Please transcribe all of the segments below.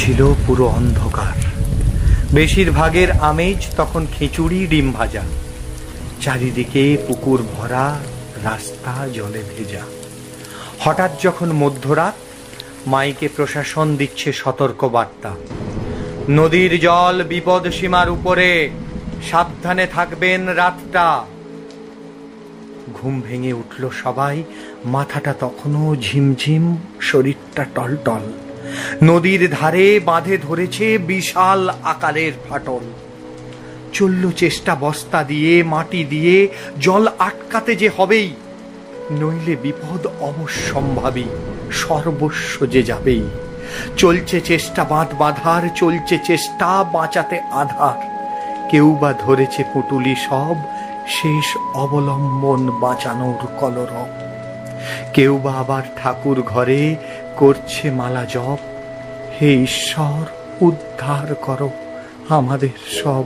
ছিল পুরো অন্ধকার। বেশিরভাগের আমেজ তখন খিচুড়ি ডিম ভাজা, চারিদিকে পুকুর ভরা, রাস্তা জলে ভেজা। হঠাৎ যখন মধ্যরাত, মাইকে প্রশাসন দিচ্ছে সতর্ক বার্তা, নদীর জল বিপদ সীমার উপরে, সাবধানে থাকবেন রাতটা। ঘুম ভেঙে উঠল সবাই, মাথাটা তখনও ঝিমঝিম, শরীরটা টলটল। নদীর ধারে বাঁধে ধরেছে বিশাল আকারের ফাটল। চলল চেষ্টা বস্তা দিয়ে, মাটি দিয়ে জল আটকাতে যে হবেই, নইলে বিপদ অবশ্যম্ভাবী, সর্বস্ব যে যাবেই। চলছে চেষ্টা বাঁধ বাঁধার, চলছে চেষ্টা বাঁচাতে আধার। কেউ বা ধরেছে পুটুলি সব, শেষ অবলম্বন বাঁচানোর কলরব। কেউ বা আবার ঠাকুর ঘরে করছে মালা জপ, হে ঈশ্বর উদ্ধার করো আমাদের সব।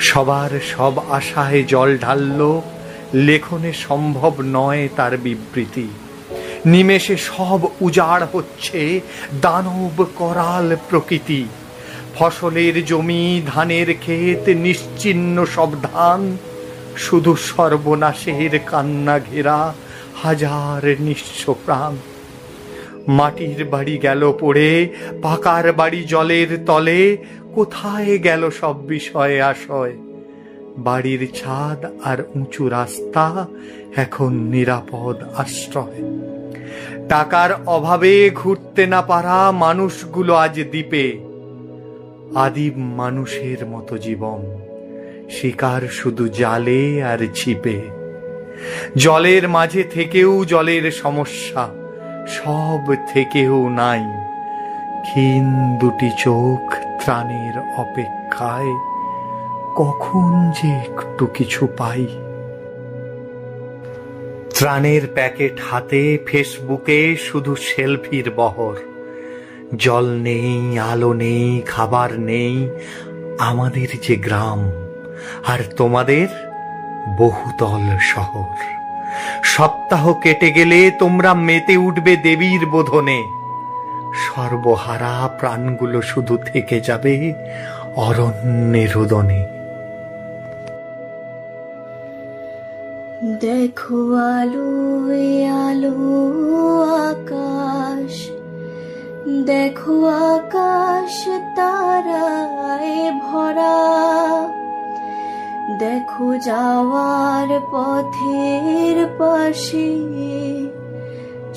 সবার সব আশায় জল ঢালল, লেখনে সম্ভব নয় তার বিবৃতি। নিমেষে সব উজাড় হচ্ছে, দানব করাল প্রকৃতি। ফসলের জমি, ধানের ক্ষেত, নিশ্চিহ্ন সব ধান, শুধু সর্বনাশের কান্না ঘেরা হাজার নিঃস্ব প্রাণ। মাটির বাড়ি গেল পড়ে, পাকার বাড়ি জলের তলে, কোথায় গেল সব বিষয়ে আশয়? বাড়ির ছাদ আর উঁচু রাস্তা এখন নিরাপদ আশ্রয়। টাকার অভাবে ঘুরতে না পারা মানুষগুলো আজ দ্বীপে, আদিম মানুষের মতো জীবন, শিকার শুধু জালে আর ছিপে। জলের মাঝে থেকেও জলের সমস্যা, সব থেকেও নাই। ক্ষীণ দুটি চোখ ত্রাণের অপেক্ষায়, কখন যে একটু কিছু পাই। ত্রাণের প্যাকেট হাতে, ফেসবুকে শুধু সেলফির বহর। জল নেই, আলো নেই, খাবার নেই, আমাদের যে গ্রাম, আর তোমাদের বহুতল শহর। সপ্তাহ কেটে গেলে তোমরা মেতে উঠবে দেবীর বোধনে, সর্বহারা প্রাণগুলো শুধু থেকে যাবে অরণ্যের রোদনে। দেখো আলো আলো আকাশ, দেখো আকাশ তারায় ভরা। দেখো যাওয়ার পথের পাশে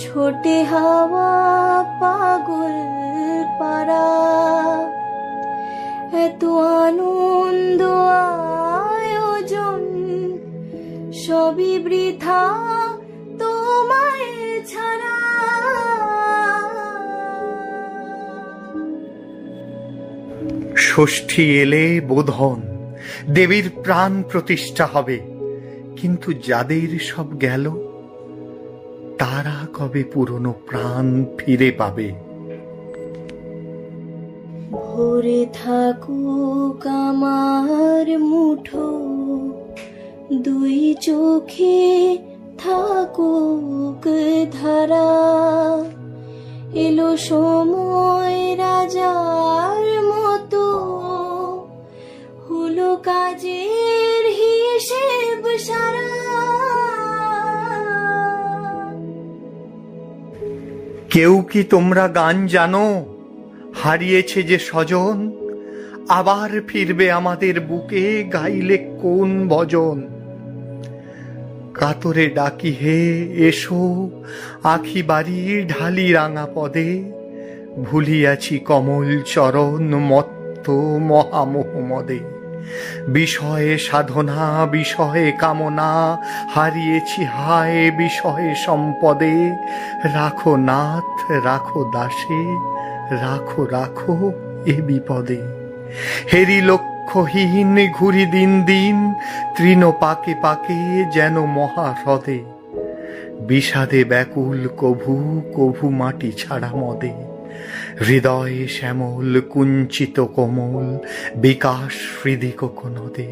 ছোটে হাওয়া পাগল পারা। এত আনন্দ আয়োজন সবই বৃথা তোমায় ছাড়া। ষষ্ঠী এলে বোধন, দেবীর প্রাণ প্রতিষ্ঠা হবে, কিন্তু যাদের সব গেল, তারা কবে পুরনো প্রাণ ফিরে পাবে? ভরে থাকুক আমার মুঠো, দুই চোখে থাকুক ধারা। এলো সময় রাজার মতো, হলো কাজের হিসেব সারা। কেউ কি তোমরা গান জানো? হারিয়েছে যে স্বজন, আবার ফিরবে আমাদের বুকে, গাইলে কোন ভজন? কাতরে ডাকি হে এসো, আখি বাড়ি ঢালি রাঙা পদে, ভুলিয়াছি কমল চরণ মত্ত মহামোহ মদে। বিষয়ে সাধনা, বিষয়ে কামনা, হারিয়েছি হায় বিষয়ে সম্পদে। রাখো নাথ রাখো দাসে, রাখো রাখো এ বিপদে। হেরি লক্ষ্যহীন ঘুরি দিন দিন, তৃণ পাকে পাকে যেন মহাহ্রদে। বিষাদে ব্যাকুল কভু কভু মাটি ছাড়া মদে। হৃদয়ে শ্যামল কুঞ্চিত কোমল, বিকাশ হৃদি কোকোনদে।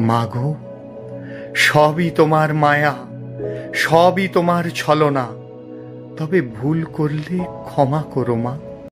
মাগো সবই তোমার মায়া, সবই তোমার ছলনা, তবে ভুল করলে ক্ষমা করো মা।